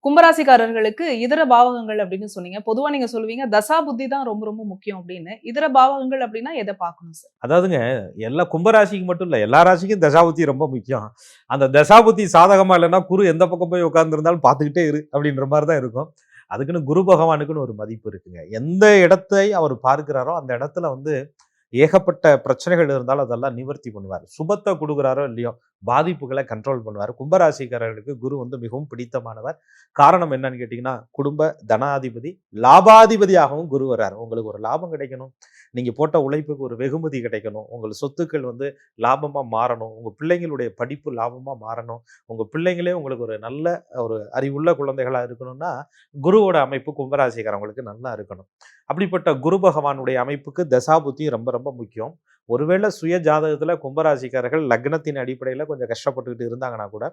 கும்பராசிக்காரர்களுக்கு இதர பாவகங்கள் அப்படின்னு சொன்னீங்க. பொதுவா நீங்க சொல்லுவீங்க தசா புத்தி தான் ரொம்ப ரொம்ப முக்கியம் அப்படின்னு. இதர பாவகங்கள் அப்படின்னா எத பார்க்கணும் சார்? அதாவதுங்க, எல்லா கும்பராசிக்கு மட்டும் இல்ல, எல்லா ராசிக்கும் தசாபுத்தி ரொம்ப முக்கியம். அந்த தசாபுத்தி சாதகமா இல்லைன்னா குரு எந்த பக்கம் போய் உட்கார்ந்துருந்தாலும் பார்த்துக்கிட்டே இரு அப்படின்ற மாதிரி தான் இருக்கும். அதுக்குன்னு குரு பகவானுக்குன்னு ஒரு மதிப்பு இருக்குங்க. எந்த இடத்தை அவர் பார்க்கிறாரோ அந்த இடத்துல ஏகப்பட்ட பிரச்சனைகள் இருந்தாலும் அதெல்லாம் நிவர்த்தி பண்ணுவார். சுபத்தை கொடுக்குறாரோ இல்லையோ, பாதிப்புகளை கண்ட்ரோல் பண்ணுவார். கும்பராசிக்காரர்களுக்கு குரு மிகவும் பிடித்தமானவர். காரணம் என்னன்னு கேட்டீங்கன்னா, குடும்ப தனாதிபதி, லாபாதிபதியாகவும் குரு வர்றார். உங்களுக்கு ஒரு லாபம் கிடைக்கணும், நீங்க போட்ட உழைப்புக்கு ஒரு வெகுமதி கிடைக்கணும், உங்கள் சொத்துக்கள் லாபமா மாறணும், உங்க பிள்ளைங்களுடைய படிப்பு லாபமா மாறணும், உங்க பிள்ளைங்களே உங்களுக்கு ஒரு நல்ல ஒரு அறிவுள்ள குழந்தைகளா இருக்கணும்னா குருவோட அமைப்பு கும்பராசிக்காரங்களுக்கு நல்லா இருக்கணும். அப்படிப்பட்ட குரு பகவானுடைய அமைப்புக்கு தசாபுத்தி ரொம்ப ரொம்ப முக்கியம். ஒருவேளை சுய ஜாதகத்துல கும்பராசிக்காரர்கள் லக்னத்தின் அடிப்படையில கொஞ்சம் கஷ்டப்பட்டுக்கிட்டு இருந்தாங்கன்னா கூட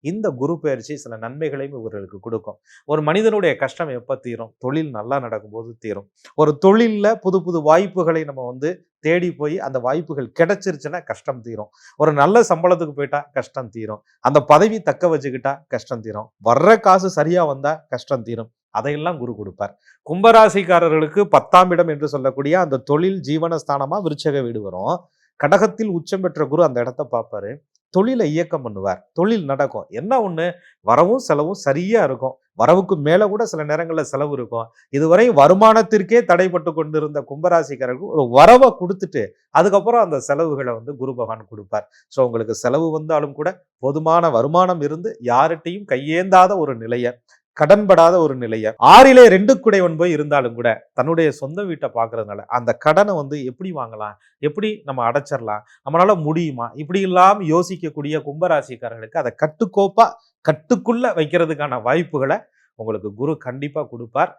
இந்த குரு பயிற்சி சில நன்மைகளையும் இவர்களுக்கு கொடுக்கும். ஒரு மனிதனுடைய கஷ்டம் எப்ப தீரும்? தொழில் நல்லா நடக்கும்போது தீரும். ஒரு தொழில்ல புது புது வாய்ப்புகளை நம்ம தேடி போய் அந்த வாய்ப்புகள் கிடைச்சிருச்சுன்னா கஷ்டம் தீரும். ஒரு நல்ல சம்பளத்துக்கு போயிட்டா கஷ்டம் தீரும். அந்த பதவி தக்க வச்சுக்கிட்டா கஷ்டம் தீரும். வர்ற காசு சரியா வந்தா கஷ்டம் தீரும். அதையெல்லாம் குரு கொடுப்பார். கும்பராசிக்காரர்களுக்கு 10ஆம் இடம் என்று சொல்லக்கூடிய அந்த தொழில் ஜீவனஸ்தானமா விருச்சக வீடு வரும். கடகத்தில் உச்சம் பெற்ற குரு அந்த இடத்தை பார்ப்பாரு. தொழிலை இயக்கம் பண்ணுவார். தொழில் நடக்கும். என்ன ஒண்ணு, வரவும் செலவும் சரியா இருக்கும். வரவுக்கு மேல கூட சில நேரங்களில் செலவு இருக்கும். இதுவரை வருமானத்திற்கே தடைப்பட்டு கொண்டிருந்த கும்பராசிக்காரர்கள் ஒரு வரவை கொடுத்துட்டு அதுக்கப்புறம் அந்த செலவுகளை குரு பகவான் கொடுப்பார். ஸோ உங்களுக்கு செலவு வந்தாலும் கூட போதுமான வருமானம் இருந்து யார்கிட்டையும் கையேந்தாத ஒரு நிலையை, கடன்படாத ஒரு நிலையை, 6லே 2 குடைவன் போய் இருந்தாலும் கூட தன்னுடைய சொந்த வீட்டை பார்க்கறதுனால அந்த கடனை எப்படி வாங்கலாம், எப்படி நம்ம அடைச்சிடலாம், நம்மளால முடியுமா, இப்படி இல்லாம யோசிக்கக்கூடிய கும்பராசிக்காரர்களுக்கு அதை கட்டுக்கோப்பா கட்டுக்குள்ள வைக்கிறதுக்கான வாய்ப்புகளை உங்களுக்கு குரு கண்டிப்பா கொடுப்பார்.